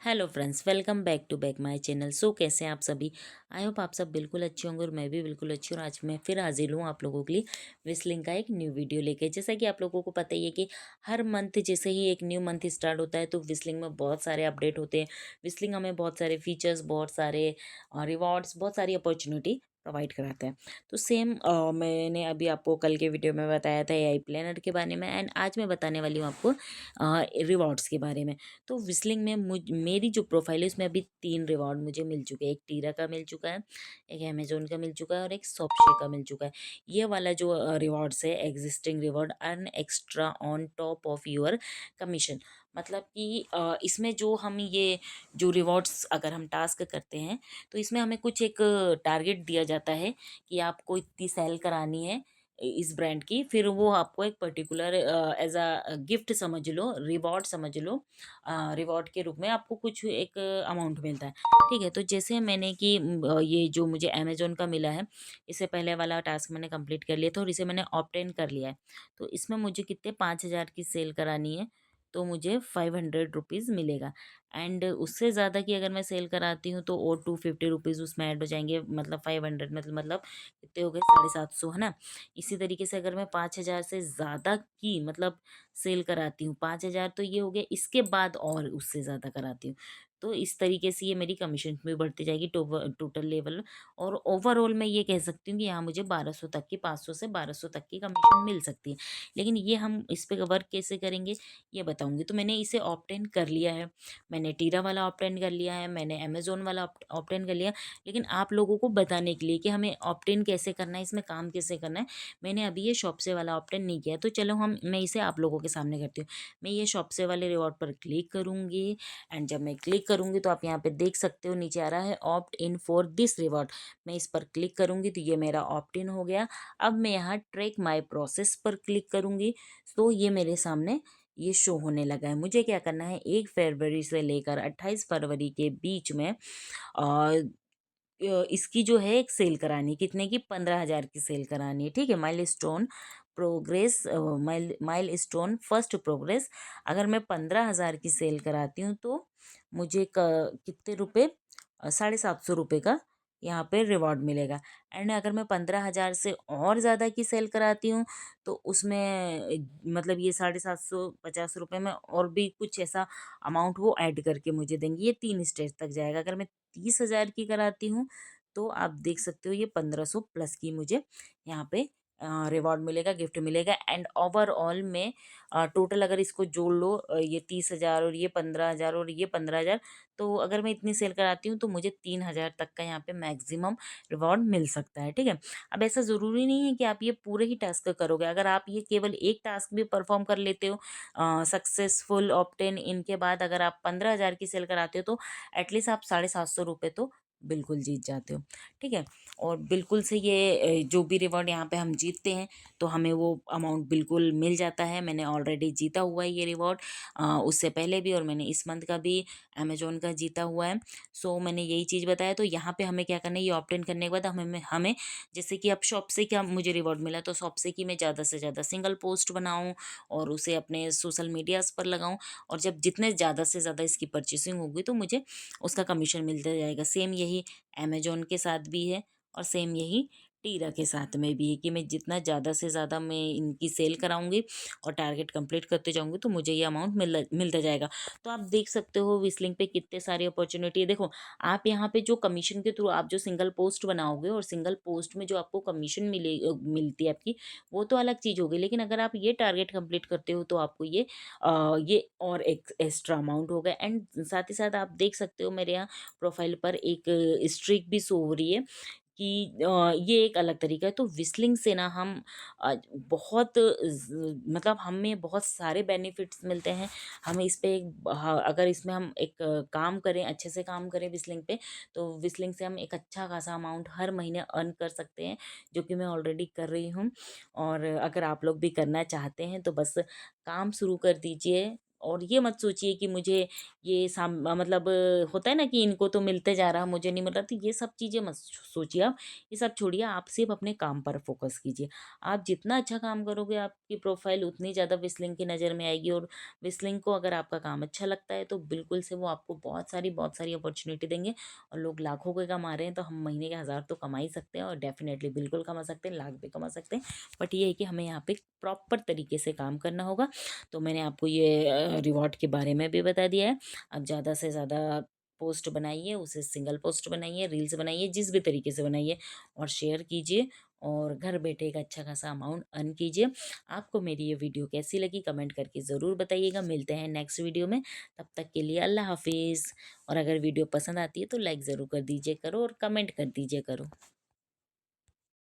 Hello friends, welcome back to back my channel. कैसे हैं आप सभी। आई होप आप सब बिल्कुल अच्छे होंगे और मैं भी बिल्कुल अच्छी हूँ। और आज मैं फिर हाजिर हूँ आप लोगों के लिए विस्लिंग का एक न्यू वीडियो लेके। जैसा कि आप लोगों को पता ही है कि हर मंथ जैसे ही एक न्यू मंथ स्टार्ट होता है तो विस्लिंग में बहुत सारे अपडेट होते हैं। विस्लिंग हमें बहुत सारे फीचर्स, बहुत सारे रिवॉर्ड्स, बहुत सारी अपॉर्चुनिटी प्रोवाइड कराता है। तो सेम मैंने अभी आपको कल के वीडियो में बताया था एआई प्लानर के बारे में, एंड आज मैं बताने वाली हूँ आपको रिवॉर्ड्स के बारे में। तो विस्लिंग में मेरी जो प्रोफाइल है उसमें अभी 3 रिवॉर्ड मुझे मिल चुके हैं। एक टीरा का मिल चुका है, एक अमेजोन का मिल चुका है और एक शॉपसी का मिल चुका है। ये वाला जो रिवॉर्ड्स है, existing reward earn extra on top of your commission. मतलब कि इसमें जो हम ये जो रिवॉर्ड्स अगर हम टास्क करते हैं तो इसमें हमें कुछ एक टारगेट दिया जाता है कि आपको इतनी सेल करानी है इस ब्रांड की। फिर वो आपको एक पर्टिकुलर एज अ गिफ्ट समझ लो, रिवॉर्ड समझ लो, रिवॉर्ड के रूप में आपको कुछ एक अमाउंट मिलता है। ठीक है, तो जैसे मैंने कि ये जो मुझे अमेजोन का मिला है, इससे पहले वाला टास्क मैंने कंप्लीट कर लिया था और इसे मैंने ऑब्टेन कर लिया है। तो इसमें मुझे कितने 5,000 की सेल करानी है तो मुझे 500 रुपीज़ मिलेगा। एंड उससे ज़्यादा की अगर मैं सेल कराती हूँ तो और 250 रुपीज़ उसमें ऐड हो जाएंगे। मतलब 500 मतलब कितने हो गए, 750, है ना। इसी तरीके से अगर मैं 5,000 से ज़्यादा की मतलब सेल कराती हूँ, 5,000 तो ये हो गया, इसके बाद और उससे ज़्यादा कराती हूँ तो इस तरीके से ये मेरी कमीशन भी बढ़ती जाएगी टोटल लेवल। और ओवरऑल मैं ये कह सकती हूँ कि यहाँ मुझे 1200 तक की, 500 से 1200 तक की कमीशन मिल सकती है। लेकिन ये हम इस पे वर्क कैसे करेंगे ये बताऊंगी। तो मैंने इसे ऑप्टेन कर लिया है, मैंने टीरा वाला ऑप्टेन कर लिया है, मैंने अमेजोन वाला ऑप्टेन कर लिया। लेकिन आप लोगों को बताने के लिए कि हमें ऑप्टेन कैसे करना है, इसमें काम कैसे करना है, मैंने अभी ये शॉप से वाला ऑप्टेन नहीं किया। तो चलो मैं इसे आप लोगों के सामने करती हूँ। मैं ये शॉप से वाले रिवॉर्ड पर क्लिक करूँगी। एंड जब मैं क्लिक करूँगी तो आप यहाँ पे देख सकते हो नीचे आ रहा है opt in for this reward. मैं इस पर क्लिक करूँगी तो ये मेरा ऑप्ट इन हो गया। अब मैं यहाँ ट्रैक माई प्रोसेस पर क्लिक करूँगी तो ये मेरे सामने ये शो होने लगा है। मुझे क्या करना है, 1 फरवरी से लेकर 28 फरवरी के बीच में इसकी जो है एक सेल करानी है। कितने की, 15,000 की सेल करानी है। ठीक है, mile stone progress, mile stone first progress. अगर मैं 15,000 की सेल कराती हूँ तो मुझे कितने रुपए, 750 रुपये का यहाँ पे रिवॉर्ड मिलेगा। एंड अगर मैं 15,000 से और ज़्यादा की सेल कराती हूँ तो उसमें मतलब ये 750 रुपये में और भी कुछ ऐसा अमाउंट वो ऐड करके मुझे देंगे। ये 3 स्टेज तक जाएगा। अगर मैं 30,000 की कराती हूँ तो आप देख सकते हो ये 1,500 प्लस की मुझे यहाँ पे रिवॉर्ड मिलेगा, गिफ्ट मिलेगा। एंड ओवरऑल में टोटल अगर इसको जोड़ लो, ये 30,000 और ये 15,000 और ये 15,000, तो अगर मैं इतनी सेल कराती हूँ तो मुझे 3,000 तक का यहाँ पे मैक्सिमम रिवॉर्ड मिल सकता है। ठीक है, अब ऐसा ज़रूरी नहीं है कि आप ये पूरे ही टास्क करोगे। अगर आप ये केवल एक टास्क भी परफॉर्म कर लेते हो सक्सेसफुल ऑप्टेन, इनके बाद अगर आप 15,000 की सेल कराते हो तो एटलीस्ट आप 750 रुपये तो बिल्कुल जीत जाते हो। ठीक है, और बिल्कुल से ये जो भी रिवॉर्ड यहाँ पे हम जीतते हैं तो हमें वो अमाउंट बिल्कुल मिल जाता है। मैंने ऑलरेडी जीता हुआ है ये रिवॉर्ड, उससे पहले भी, और मैंने इस मंथ का भी अमेजोन का जीता हुआ है। सो मैंने यही चीज़ बताया। तो यहाँ पे हमें क्या करना है, ये ऑप्टेन करने के बाद हमें जैसे कि अब शॉप से क्या मुझे रिवॉर्ड मिला तो शॉप से कि मैं ज़्यादा से ज़्यादा सिंगल पोस्ट बनाऊँ और उसे अपने सोशल मीडियाज़ पर लगाऊँ। और जब जितने ज़्यादा से ज़्यादा इसकी परचेसिंग होगी तो मुझे उसका कमीशन मिलता जाएगा। सेम यही अमेजोन के साथ भी है और सेम यही टीरा के साथ में भी है कि मैं जितना ज़्यादा से ज़्यादा मैं इनकी सेल कराऊंगी और टारगेट कंप्लीट करते जाऊंगी तो मुझे ये अमाउंट मिलता जाएगा। तो आप देख सकते हो विस्लिंग पे कितने सारी अपॉर्चुनिटी है। देखो, आप यहाँ पे जो कमीशन के थ्रू आप जो सिंगल पोस्ट बनाओगे और सिंगल पोस्ट में जो आपको कमीशन मिलती है आपकी, वो तो अलग चीज़ होगी। लेकिन अगर आप ये टारगेट कंप्लीट करते हो तो आपको ये और एक एक्स्ट्रा अमाउंट होगा। एंड साथ ही साथ आप देख सकते हो मेरे यहाँ प्रोफाइल पर एक स्ट्रीक भी शो हो रही है कि ये एक अलग तरीका है। तो विस्लिंग से ना हम बहुत मतलब हमें बहुत सारे बेनिफिट्स मिलते हैं। हमें इस पे अगर इसमें हम एक काम करें, अच्छे से काम करें विस्लिंग पे, तो विस्लिंग से हम एक अच्छा खासा अमाउंट हर महीने अर्न कर सकते हैं, जो कि मैं ऑलरेडी कर रही हूँ। और अगर आप लोग भी करना चाहते हैं तो बस काम शुरू कर दीजिए और ये मत सोचिए कि मुझे ये मतलब होता है ना कि इनको तो मिलते जा रहा मुझे नहीं मिल रहा, तो ये सब चीज़ें मत सोचिए आप। ये सब छोड़िए, आप सिर्फ अपने काम पर फोकस कीजिए। आप जितना अच्छा काम करोगे आपकी प्रोफाइल उतनी ज़्यादा विस्लिंग की नज़र में आएगी, और विस्लिंग को अगर आपका काम अच्छा लगता है तो बिल्कुल से वो आपको बहुत सारी अपॉर्चुनिटी देंगे। और लोग लाखों के कमा रहे हैं तो हम महीने के 1000 तो कमा ही सकते हैं, और डेफिनेटली बिल्कुल कमा सकते हैं, लाख भी कमा सकते हैं। बट ये है कि हमें यहाँ पे प्रॉपर तरीके से काम करना होगा। तो मैंने आपको ये रिवॉर्ड के बारे में भी बता दिया है। अब ज़्यादा से ज़्यादा पोस्ट बनाइए, उसे सिंगल पोस्ट बनाइए, रील्स बनाइए, जिस भी तरीके से बनाइए, और शेयर कीजिए, और घर बैठे एक अच्छा खासा अमाउंट अर्न कीजिए। आपको मेरी ये वीडियो कैसी लगी कमेंट करके ज़रूर बताइएगा। मिलते हैं नेक्स्ट वीडियो में, तब तक के लिए अल्लाह हाफिज़। और अगर वीडियो पसंद आती है तो लाइक ज़रूर कर दीजिए करो, और कमेंट कर दीजिए करो।